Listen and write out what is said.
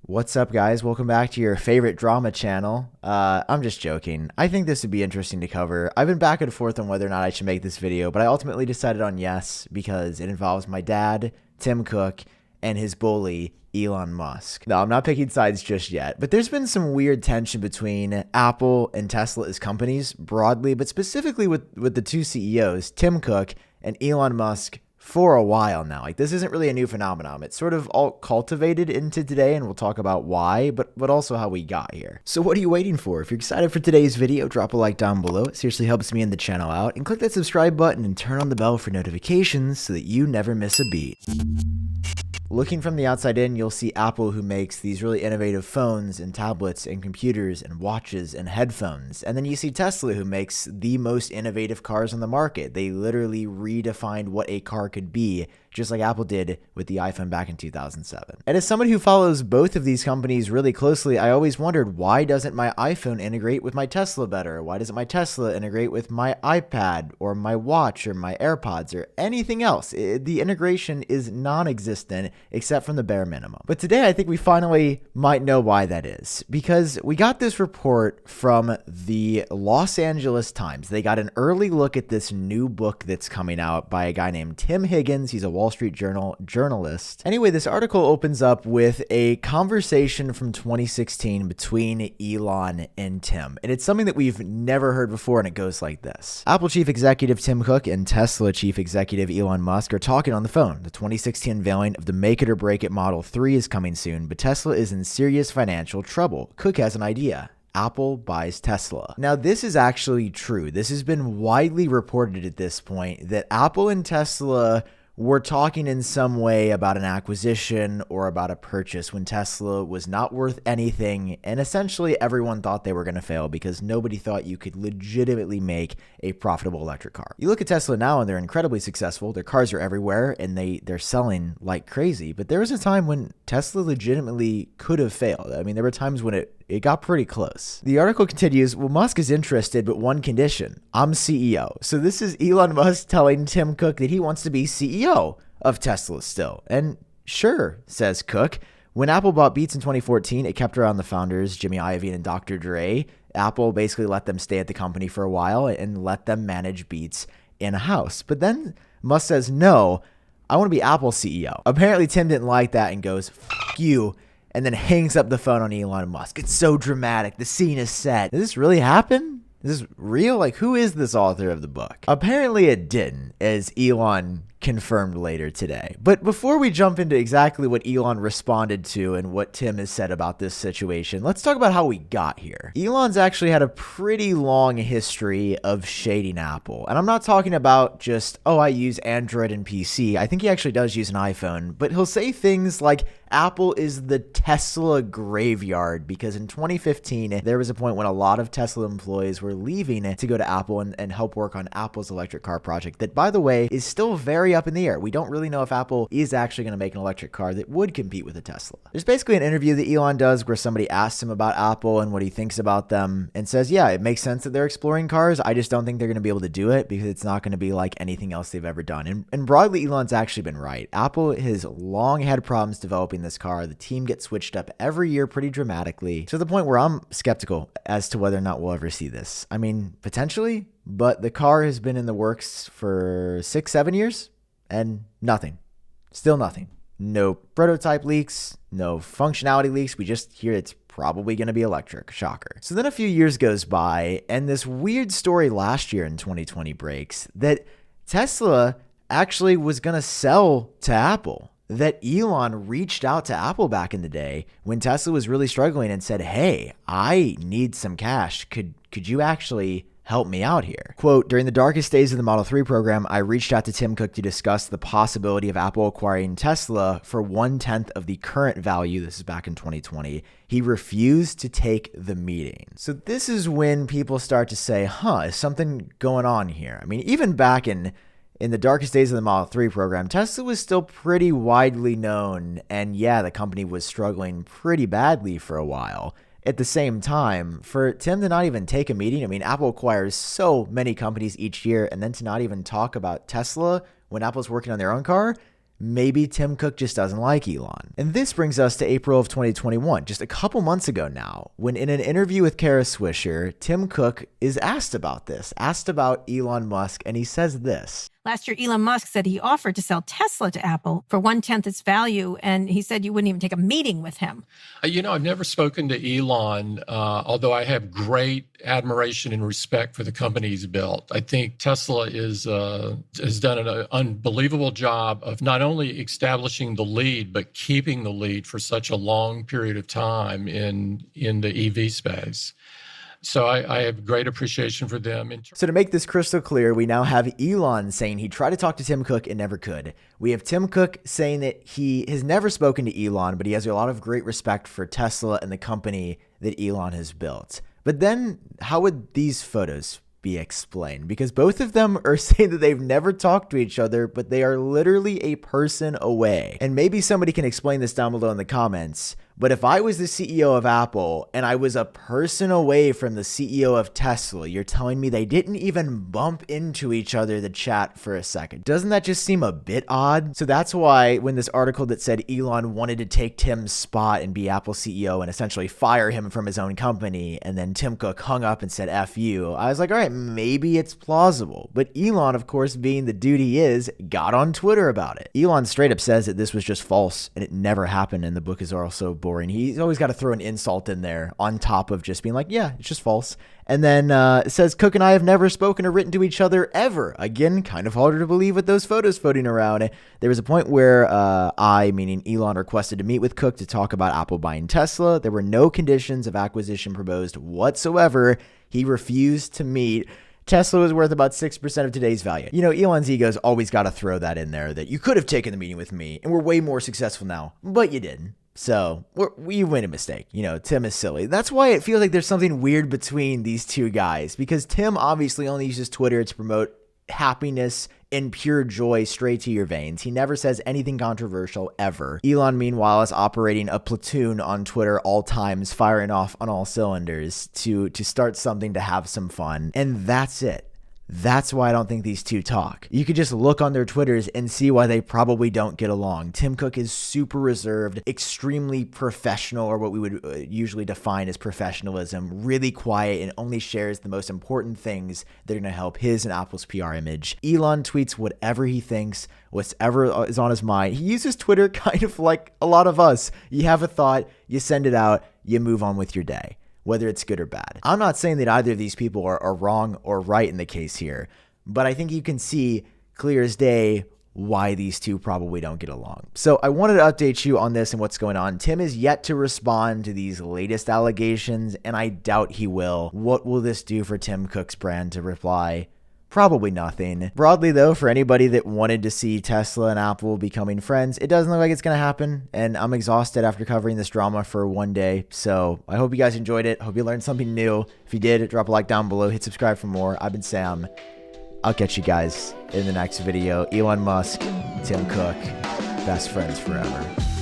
What's up, guys? Welcome back to your favorite drama channel. I'm just joking. I think this would be interesting to cover. I've been back and forth on whether or not I should make this video, but I ultimately decided on yes because it involves my dad, Tim Cook, and his bully, Elon Musk. No, I'm not picking sides just yet, but there's been some weird tension between Apple and Tesla as companies broadly, but specifically with the two CEOs, Tim Cook and Elon Musk, for a while now. Like, this isn't really a new phenomenon. It's sort of all cultivated into today, and we'll talk about why, but also how we got here. So what are you waiting for? If you're excited for today's video, drop a like down below. It seriously helps me and the channel out. And click that subscribe button and turn on the bell for notifications so that you never miss a beat. Looking from the outside in, you'll see Apple, who makes these really innovative phones and tablets and computers and watches and headphones. And then you see Tesla, who makes the most innovative cars on the market. They literally redefined what a car could be, just like Apple did with the iPhone back in 2007. And as somebody who follows both of these companies really closely, I always wondered, why doesn't my iPhone integrate with my Tesla better? Why doesn't my Tesla integrate with my iPad or my watch or my AirPods or anything else? The integration is non-existent except from the bare minimum. But today I think we finally might know why that is, because we got this report from the Los Angeles Times. They got an early look at this new book that's coming out by a guy named Tim Higgins. He's a Wall Street Journal journalist. Anyway, this article opens up with a conversation from 2016 between Elon and Tim. And it's something that we've never heard before, and it goes like this. Apple chief executive Tim Cook and Tesla chief executive Elon Musk are talking on the phone. The 2016 unveiling of the Make It or Break It Model 3 is coming soon, but Tesla is in serious financial trouble. Cook has an idea. Apple buys Tesla. Now, this is actually true. This has been widely reported at this point that Apple and Tesla were talking in some way about an acquisition or about a purchase when Tesla was not worth anything, and essentially everyone thought they were going to fail because nobody thought you could legitimately make a profitable electric car. You look at Tesla now and they're incredibly successful. Their cars are everywhere and they're selling like crazy, but there was a time when Tesla legitimately could have failed. I mean, there were times when it got pretty close. The article continues, well, Musk is interested, but one condition: I'm CEO. So this is Elon Musk telling Tim Cook that he wants to be CEO of Tesla still. And sure, says Cook, when Apple bought Beats in 2014, it kept around the founders, Jimmy Iovine and Dr. Dre. Apple basically let them stay at the company for a while and let them manage Beats in-house. But then Musk says, no, I want to be Apple CEO. Apparently Tim didn't like that and goes, fuck you, and then hangs up the phone on Elon Musk. It's so dramatic. The scene is set. Did this really happen? Is this real? Like, who is this author of the book? Apparently it didn't, as Elon confirmed later today. But before we jump into exactly what Elon responded to and what Tim has said about this situation, let's talk about how we got here. Elon's actually had a pretty long history of shading Apple. And I'm not talking about just, oh, I use Android and PC. I think he actually does use an iPhone, but he'll say things like Apple is the Tesla graveyard, because in 2015, there was a point when a lot of Tesla employees were leaving to go to Apple and help work on Apple's electric car project that, by the way, is still very up in the air. We don't really know if Apple is actually going to make an electric car that would compete with a Tesla. There's basically an interview that Elon does where somebody asks him about Apple and what he thinks about them and says, yeah, it makes sense that they're exploring cars. I just don't think they're going to be able to do it because it's not going to be like anything else they've ever done. And broadly, Elon's actually been right. Apple has long had problems developing this car. The team gets switched up every year pretty dramatically, to the point where I'm skeptical as to whether or not we'll ever see this. I mean, potentially, but the car has been in the works for 6-7 years. And nothing. Still nothing. No prototype leaks, no functionality leaks. We just hear it's probably going to be electric. Shocker. So then a few years goes by, and this weird story last year in 2020 breaks that Tesla actually was going to sell to Apple. That Elon reached out to Apple back in the day when Tesla was really struggling and said, hey, I need some cash. Could you actually help me out here? Quote, during the darkest days of the Model 3 program, I reached out to Tim Cook to discuss the possibility of Apple acquiring Tesla for 1/10 of the current value. This is back in 2020. He refused to take the meeting. So this is when people start to say, is something going on here? I mean, even back in the darkest days of the Model 3 program, Tesla was still pretty widely known. And yeah, the company was struggling pretty badly for a while. At the same time, for Tim to not even take a meeting, I mean, Apple acquires so many companies each year, and then to not even talk about Tesla when Apple's working on their own car, maybe Tim Cook just doesn't like Elon. And this brings us to April of 2021, just a couple months ago now, when in an interview with Kara Swisher, Tim Cook is asked about this, asked about Elon Musk, and he says this. Last year, Elon Musk said he offered to sell Tesla to Apple for 1/10 its value, and he said you wouldn't even take a meeting with him. I've never spoken to Elon, although I have great admiration and respect for the company he's built. I think Tesla has done an unbelievable job of not only establishing the lead, but keeping the lead for such a long period of time in the EV space. So I have great appreciation for them. So to make this crystal clear, we now have Elon saying he tried to talk to Tim Cook and never could. We have Tim Cook saying that he has never spoken to Elon, but he has a lot of great respect for Tesla and the company that Elon has built. But then how would these photos be explained? Because both of them are saying that they've never talked to each other, but they are literally a person away. And maybe somebody can explain this down below in the comments. But if I was the CEO of Apple and I was a person away from the CEO of Tesla, you're telling me they didn't even bump into each other to chat for a second. Doesn't that just seem a bit odd? So that's why when this article that said Elon wanted to take Tim's spot and be Apple CEO and essentially fire him from his own company, and then Tim Cook hung up and said, F you, I was like, all right, maybe it's plausible. But Elon, of course, being the dude he is, got on Twitter about it. Elon straight up says that this was just false and it never happened, and the book is also boring. He's always got to throw an insult in there on top of just being like, yeah, it's just false. And then it says, Cook and I have never spoken or written to each other ever. Again, kind of harder to believe with those photos floating around. There was a point where meaning Elon, requested to meet with Cook to talk about Apple buying Tesla. There were no conditions of acquisition proposed whatsoever. He refused to meet. Tesla was worth about 6% of today's value. You know, Elon's ego's always got to throw that in there, that you could have taken the meeting with me and we're way more successful now, but you didn't. So we made a mistake. You know, Tim is silly. That's why it feels like there's something weird between these two guys, because Tim obviously only uses Twitter to promote happiness and pure joy straight to your veins. He never says anything controversial ever. Elon, meanwhile, is operating a platoon on Twitter all times, firing off on all cylinders to start something to have some fun. And that's it. That's why I don't think these two talk. You could just look on their Twitters and see why they probably don't get along. Tim Cook is super reserved, extremely professional, or what we would usually define as professionalism, really quiet, and only shares the most important things that are going to help his and Apple's PR image. Elon tweets whatever he thinks, whatever is on his mind. He uses Twitter kind of like a lot of us. You have a thought, you send it out, you move on with your day, whether it's good or bad. I'm not saying that either of these people are wrong or right in the case here, but I think you can see clear as day why these two probably don't get along. So I wanted to update you on this and what's going on. Tim is yet to respond to these latest allegations, and I doubt he will. What will this do for Tim Cook's brand to reply? Probably nothing. Broadly, though, for anybody that wanted to see Tesla and Apple becoming friends, it doesn't look like it's going to happen, and I'm exhausted after covering this drama for one day, so I hope you guys enjoyed it. Hope you learned something new. If you did, drop a like down below, hit subscribe for more. I've been Sam. I'll catch you guys in the next video. Elon Musk, Tim Cook, best friends forever.